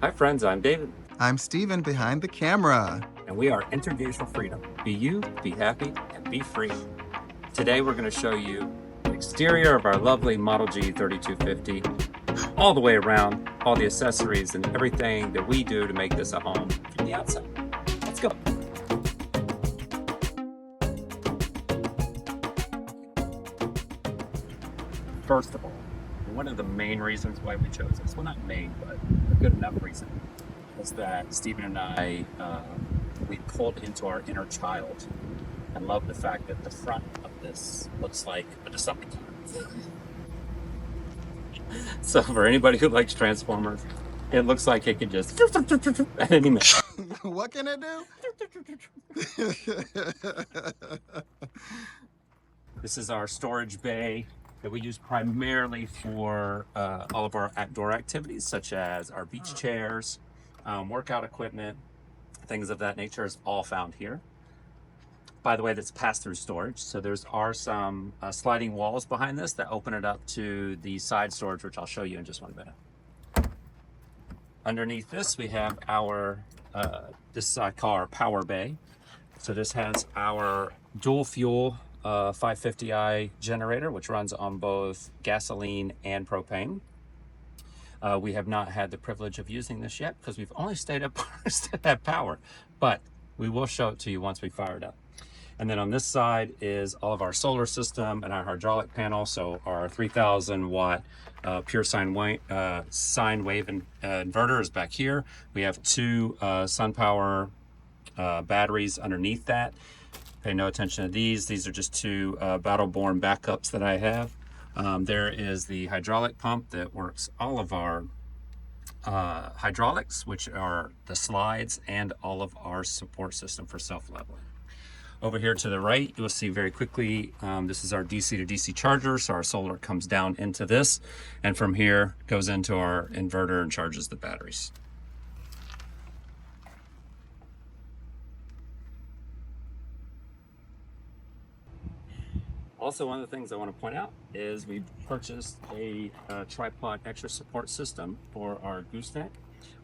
Hi friends, I'm David, I'm Steven behind the camera. and we are Interracial Freedom. Be you, be happy, and be free. Today we're going to show you the exterior of our lovely Model G 3250, all the way around, all the accessories and everything that we do to make this a home from the outside. Let's go. First of all, one of the main reasons why we chose this, well not main, but a good enough reason, is that Steven and I, we pulled into our inner child. I love the fact that the front of this looks like a Decepticon. So for anybody who likes Transformers, it looks like it could just at any minute. What can it do? This is our storage bay that we use primarily for all of our outdoor activities, such as our beach chairs, workout equipment, things of that nature is all found here. By the way, that's pass-through storage. So there's some sliding walls behind this that open it up to the side storage, which I'll show you in just 1 minute. Underneath this, we have our, this I call our power bay. So this has our dual fuel 550i generator, which runs on both gasoline and propane. We have not had the privilege of using this yet because we've only stayed up at power, but we will show it to you once we fire it up. And then on this side is all of our solar system and our hydraulic panel. So our 3,000 watt pure sine wave inverter is back here. We have two SunPower batteries underneath that. Pay no attention to these. These are just two Battle-Born backups that I have. There is the hydraulic pump that works all of our hydraulics, which are the slides, and all of our support system for self-leveling. Over here to the right, you'll see very quickly, this is our DC to DC charger. So our solar comes down into this, and from here goes into our inverter and charges the batteries. Also, one of the things I want to point out is we purchased a tripod extra support system for our gooseneck.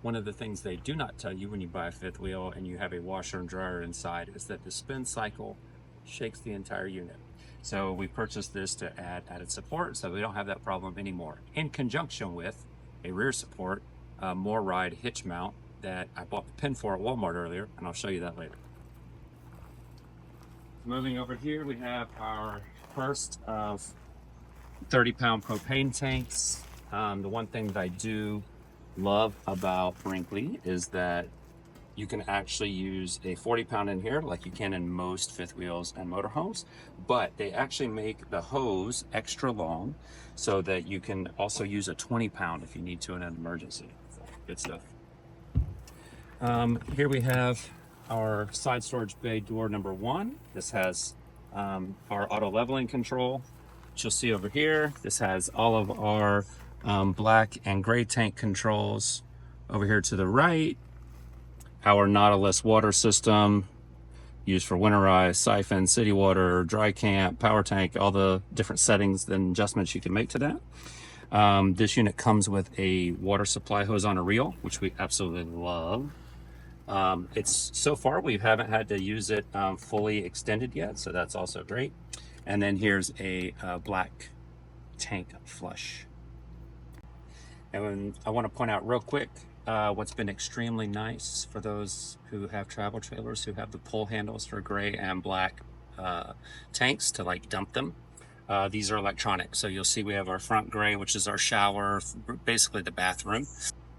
One of the things they do not tell you when you buy a fifth wheel and you have a washer and dryer inside is that the spin cycle shakes the entire unit. So we purchased this to add added support so we don't have that problem anymore. In conjunction with a rear support, more ride hitch mount that I bought the pin for at Walmart earlier, and I'll show you that later. Moving over here, we have our first of 30-pound propane tanks. The one thing that I do love about Brinkley is that you can actually use a 40-pound in here like you can in most fifth wheels and motorhomes, but they actually make the hose extra long so that you can also use a 20-pound if you need to in an emergency. Good stuff. Here we have our side storage bay door number 1. This has our auto leveling control, which you'll see over here. This has all of our black and gray tank controls. Over here to the right, our Nautilus water system used for winterized, siphon, city water, dry camp, power tank, all the different settings and adjustments you can make to that. This unit comes with a water supply hose on a reel, which we absolutely love. It's so far we haven't had to use it fully extended yet, so that's also great. And then here's a black tank flush. And I want to point out real quick what's been extremely nice for those who have travel trailers who have the pull handles for gray and black tanks to like dump them. These are electronic, so you'll see we have our front gray, which is our shower, basically the bathroom,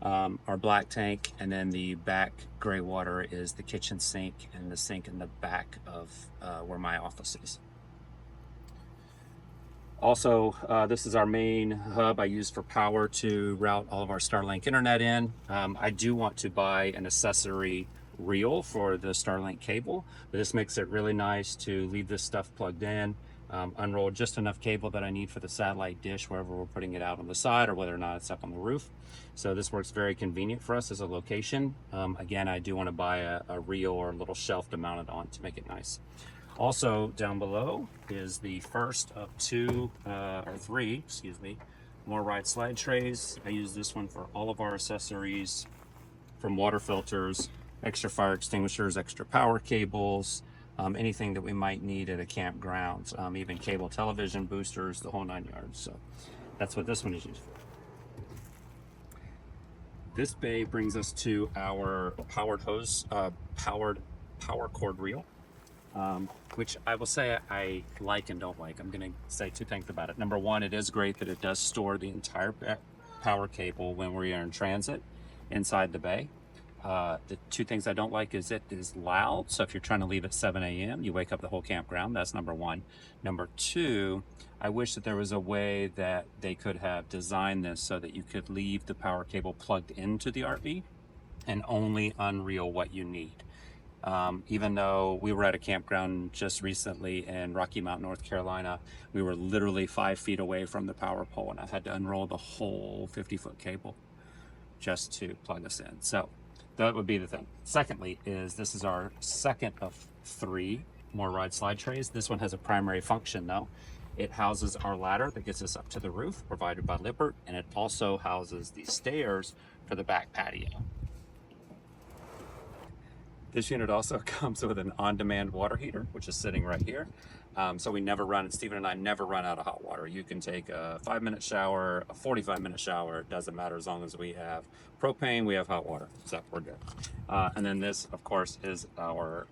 our black tank, and then the back gray water is the kitchen sink and the sink in the back of where my office is. Also, this is our main hub I use for power to route all of our Starlink internet in. I do want to buy an accessory reel for the Starlink cable, but this makes it really nice to leave this stuff plugged in, unroll just enough cable that I need for the satellite dish wherever we're putting it out on the side or whether or not it's up on the roof. So this works very convenient for us as a location. Again, I do want to buy a reel or a little shelf to mount it on to make it nice. Also down below is the first of three more ride slide trays. I use this one for all of our accessories from water filters, extra fire extinguishers, extra power cables, anything that we might need at a campground, even cable television boosters, the whole 9 yards. So that's what this one is used for. This bay brings us to our powered hose, power cord reel, which I will say I like and don't like. I'm going to say two things about it. Number one, it is great that it does store the entire power cable when we are in transit inside the bay. The two things I don't like is it is loud. So if you're trying to leave at 7 a.m., you wake up the whole campground. That's number one. Number two, I wish that there was a way that they could have designed this so that you could leave the power cable plugged into the RV and only unreel what you need. Even though we were at a campground just recently in Rocky Mount, North Carolina, we were literally 5 feet away from the power pole, and I had to unroll the whole 50-foot cable just to plug us in. So that would be the thing. Secondly, is this is our second of 3 more ride slide trays. This one has a primary function though. It houses our ladder that gets us up to the roof, provided by Lippert, and it also houses the stairs for the back patio. This unit also comes with an on-demand water heater, which is sitting right here. So we never run, Stephen and I never run out of hot water. You can take a 5-minute shower, a 45-minute shower, it doesn't matter as long as we have propane, we have hot water, so we're good. And then this, of course, is our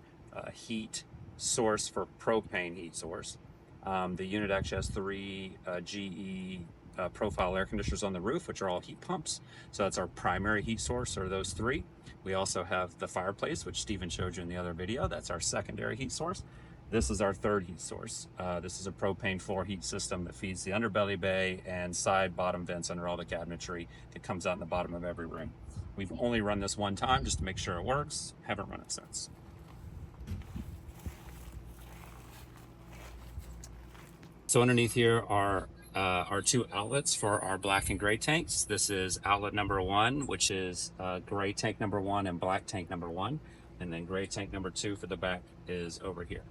heat source for propane heat source. The unit actually has 3 GE profile air conditioners on the roof, which are all heat pumps. So that's our primary heat source, are those 3. We also have the fireplace, which Stephen showed you in the other video. That's our secondary heat source. This is our third heat source. This is a propane floor heat system that feeds the underbelly bay and side bottom vents under all the cabinetry that comes out in the bottom of every room. We've only run this one time just to make sure it works. Haven't run it since. So underneath here are our 2 outlets for our black and gray tanks. This is outlet number 1, which is gray tank number 1 and black tank number 1. And then gray tank number 2 for the back is over here.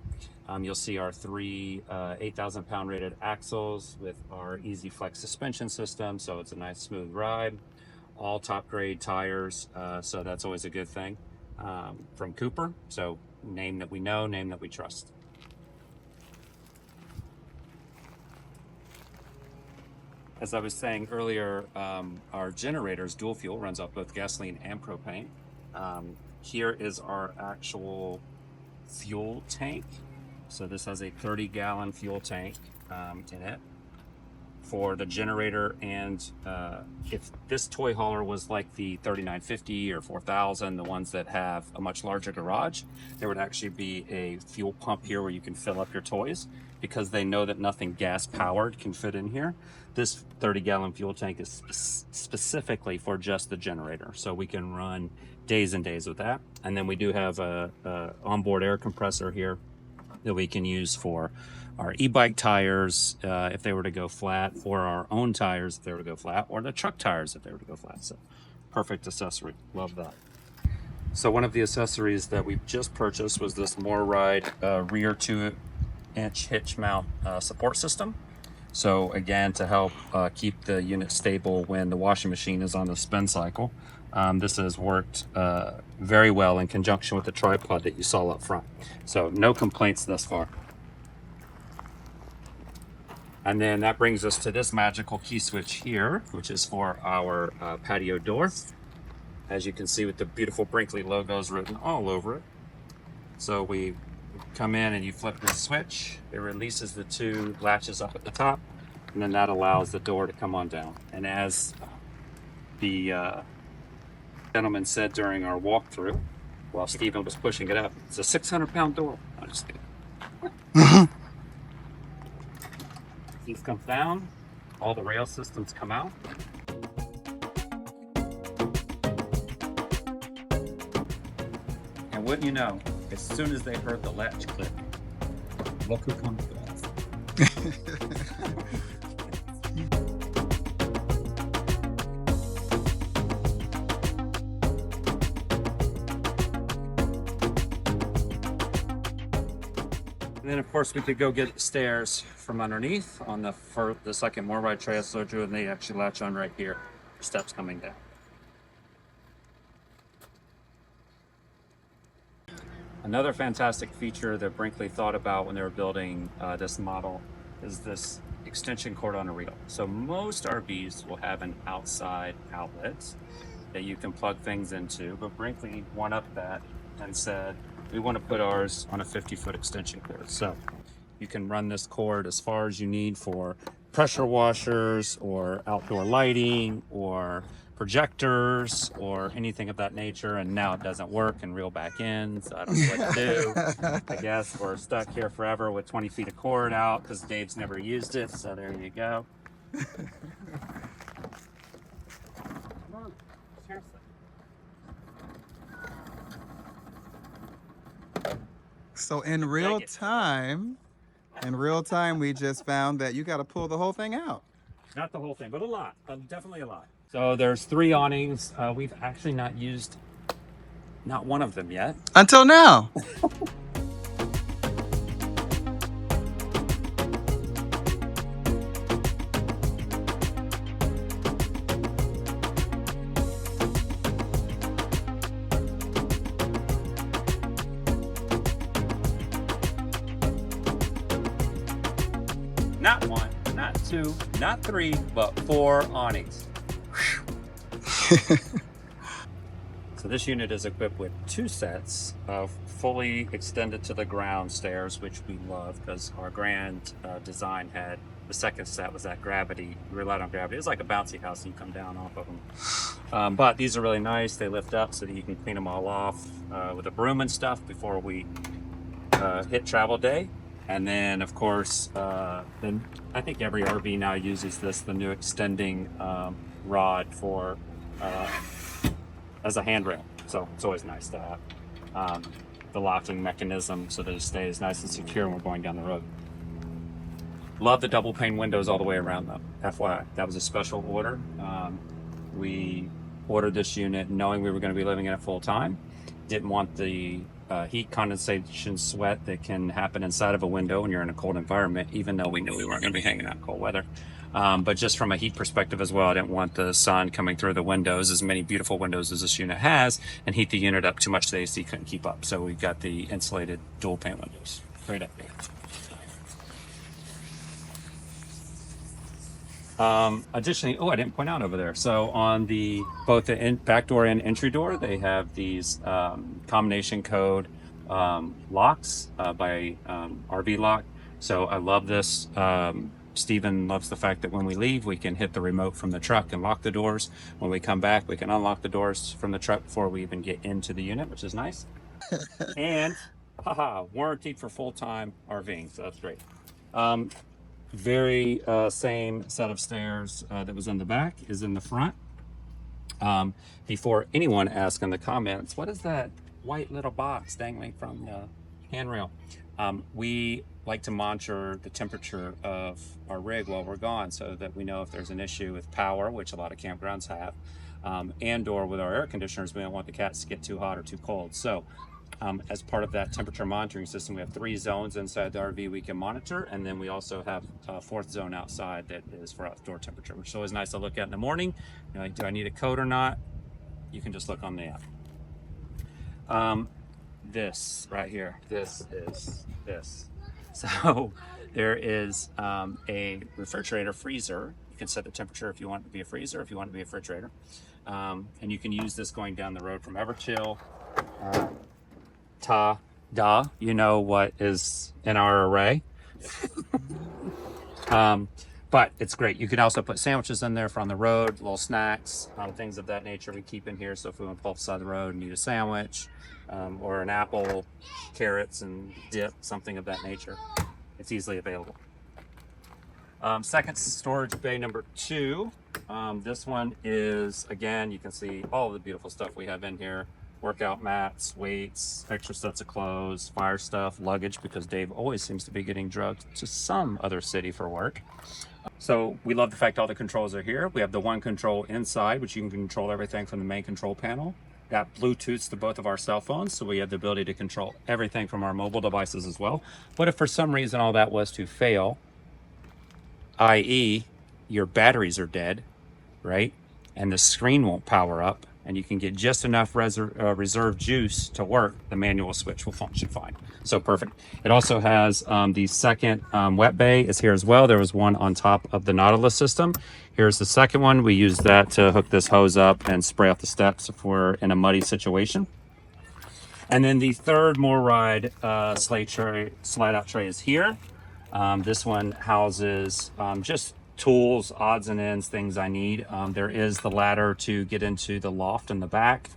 You'll see our 3 8,000 pound rated axles with our easy flex suspension system. So it's a nice smooth ride, all top grade tires. So that's always a good thing from Cooper. So name that we know, name that we trust. As I was saying earlier, our generator is dual fuel, runs off both gasoline and propane. Here is our actual fuel tank. So this has a 30-gallon fuel tank in it for the generator. And if this toy hauler was like the 3950 or 4000, the ones that have a much larger garage, there would actually be a fuel pump here where you can fill up your toys, because they know that nothing gas powered can fit in here. This 30-gallon fuel tank is specifically for just the generator, so we can run days and days with that. And then we do have a onboard air compressor here that we can use for our e-bike tires if they were to go flat, or our own tires if they were to go flat, or the truck tires if they were to go flat. So perfect accessory, love that. So one of the accessories that we just purchased was this MoreRide rear 2-inch hitch mount support system. So again, to help keep the unit stable when the washing machine is on the spin cycle. This has worked very well in conjunction with the tripod that you saw up front. So no complaints thus far. And then that brings us to this magical key switch here, which is for our patio door. As you can see, with the beautiful Brinkley logos written all over it. So we come in and you flip the switch, it releases the 2 latches up at the top, and then that allows the door to come on down. And as the gentleman said during our walkthrough, while Stephen was pushing it up, it's a 600-pound door. I'm just kidding. These come down, all the rail systems come out. And wouldn't you know, as soon as they heard the latch click, look who comes fast. And then of course we could go get the stairs from underneath on the second MoreRide tray I showed you, and they actually latch on right here. The steps coming down. Another fantastic feature that Brinkley thought about when they were building this model is this extension cord on a reel. So most RVs will have an outside outlet that you can plug things into, but Brinkley one up that and said, we want to put ours on a 50-foot extension cord. So you can run this cord as far as you need for pressure washers or outdoor lighting or projectors or anything of that nature. And now it doesn't work and reel back in, so I don't know what to do. I guess we're stuck here forever with 20 feet of cord out because Dave's never used it. So there you go. Seriously. So in real time, we just found that you got to pull the whole thing out. Not the whole thing, but a lot. Definitely a lot. So there's 3 awnings. We've actually not used not one of them yet. Until now. Not 1, not 2, not 3, but 4 awnings. So this unit is equipped with 2 sets of fully extended to the ground stairs, which we love because our grand design had the second set was that gravity. We relied on gravity. It's like a bouncy house and you come down off of them. But these are really nice. They lift up so that you can clean them all off with a broom and stuff before we hit travel day. And then, of course, then I think every RV now uses this, the new extending rod for as a handrail. So it's always nice to have the locking mechanism so that it stays nice and secure when we're going down the road. Love the double pane windows all the way around though. FYI, that was a special order. We ordered this unit knowing we were going to be living in it full time. Didn't want the heat condensation sweat that can happen inside of a window when you're in a cold environment, even though we knew we weren't going to be hanging out in cold weather. But just from a heat perspective as well, I didn't want the sun coming through the windows, as many beautiful windows as this unit has, and heat the unit up too much the AC couldn't keep up. So we got the insulated dual pane windows. Great idea. Additionally, I didn't point out over there. So on the both the back door and entry door, they have these combination code locks by RV Lock. So I love this. Steven loves the fact that when we leave, we can hit the remote from the truck and lock the doors. When we come back, we can unlock the doors from the truck before we even get into the unit, which is nice. And warranted for full-time RVing, so that's great. Very same set of stairs that was in the back is in the front. Before anyone asks in the comments, what is that white little box dangling from the handrail? We like to monitor the temperature of our rig while we're gone so that we know if there's an issue with power, which a lot of campgrounds have, and or with our air conditioners, we don't want the cats to get too hot or too cold. So as part of that temperature monitoring system, we have 3 zones inside the RV we can monitor, and then we also have a 4th zone outside that is for outdoor temperature, which is always nice to look at in the morning. You're like, do I need a code or not? You can just look on the app. This right here, this is this. So there is a refrigerator freezer. You can set the temperature if you want it to be a freezer, if you want it to be a refrigerator. And you can use this going down the road from Everchill. You know what is in our array. But it's great. You can also put sandwiches in there for on the road, little snacks, things of that nature we keep in here. So if we want to pull beside the road and need a sandwich, or an apple, carrots and dip, something of that nature, it's easily available. Second storage bay number 2. This one is, again, you can see all the beautiful stuff we have in here. Workout mats, weights, extra sets of clothes, fire stuff, luggage, because Dave always seems to be getting drugged to some other city for work. So we love the fact all the controls are here. We have the one control inside, which you can control everything from the main control panel. Got Bluetooths to both of our cell phones, so we have the ability to control everything from our mobile devices as well. But if for some reason all that was to fail, i.e. your batteries are dead, right? And the screen won't power up, and you can get just enough reserve juice to work, the manual switch will function fine. So perfect. It also has the second wet bay is here as well. There was one on top of the Nautilus system. Here's the second one. We use that to hook this hose up and spray off the steps if we're in a muddy situation. And then the third MoreRide slide out tray is here. This one houses just tools, odds and ends, things I need. There is the ladder to get into the loft in the back.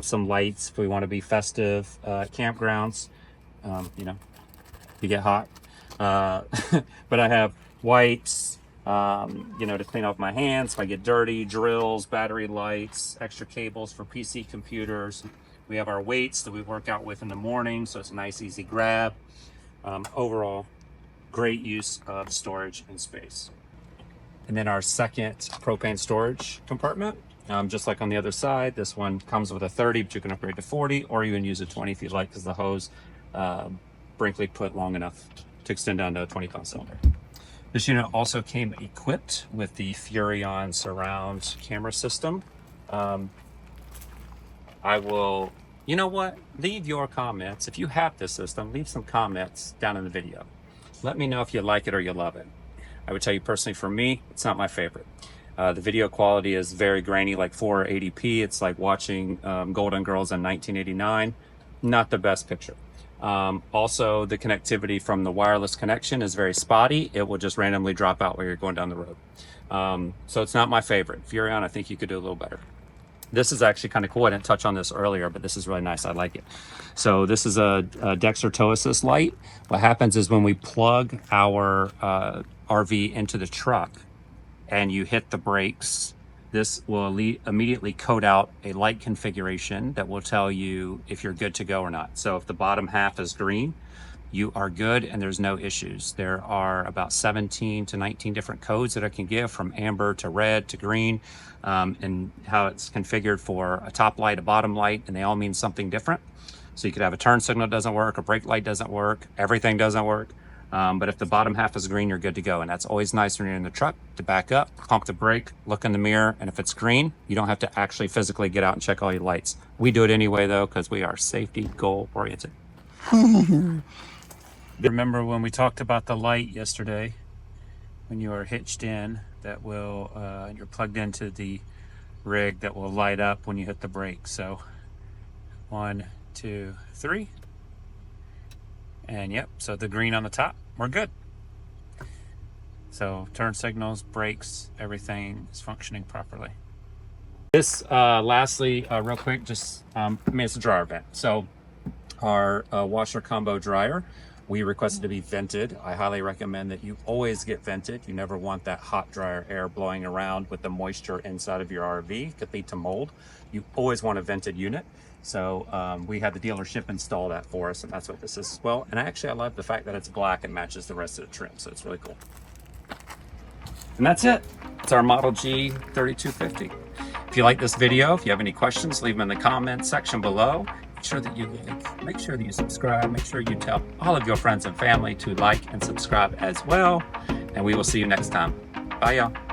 Some lights if we want to be festive, campgrounds, you know, you get hot. But I have wipes, you know, to clean off my hands if I get dirty, drills, battery lights, extra cables for PC computers. We have our weights that we work out with in the morning, so it's a nice, easy grab. Overall, great use of storage and space. And then our second propane storage compartment, just like on the other side, this one comes with a 30, but you can upgrade to 40, or even use a 20 if you'd like, because the hose Brinkley put long enough to extend down to a 20-pound cylinder. This unit also came equipped with the Furrion surround camera system. I will, you know what, leave your comments. If you have this system, leave some comments down in the video. Let me know if you like it or you love it. I would tell you personally, for me, it's not my favorite. The video quality is very grainy, like 480p. It's like watching Golden Girls in 1989. Not the best picture. Also, the connectivity from the wireless connection is very spotty. It will just randomly drop out while you're going down the road. So it's not my favorite. Furrion, I think you could do a little better. This is actually kind of cool. I didn't touch on this earlier, but this is really nice. I like it. So this is a Dexter tow assist light. What happens is when we plug our RV into the truck and you hit the brakes, this will immediately code out a light configuration that will tell you if you're good to go or not. So if the bottom half is green, you are good and there's no issues. There are about 17 to 19 different codes that I can give, from amber to red to green, and how it's configured for a top light, a bottom light, and they all mean something different. So you could have a turn signal doesn't work, a brake light doesn't work, everything doesn't work. But if the bottom half is green, you're good to go. And that's always nice when you're in the truck to back up, pump the brake, look in the mirror, and if it's green, you don't have to actually physically get out and check all your lights. We do it anyway though, because we are safety goal oriented. Remember when we talked about the light yesterday, when you are hitched in, that will, you're plugged into the rig that will light up when you hit the brake. So 1, 2, 3. And yep, so the green on the top, we're good. So turn signals, brakes, everything is functioning properly. This, lastly, real quick, just, I mean, it's a dryer vent. So our washer combo dryer, we requested to be vented. I highly recommend that you always get vented. You never want that hot dryer air blowing around with the moisture inside of your RV. It could lead to mold. You always want a vented unit. So we had the dealership install that for us, and that's what this is as well. And actually, I love the fact that it's black and matches the rest of the trim, so it's really cool. And that's it. It's our Model G 3250. If you like this video, if you have any questions, leave them in the comments section below. Make sure that you like, make sure that you subscribe, make sure you tell all of your friends and family to like and subscribe as well. And we will see you next time. Bye, y'all.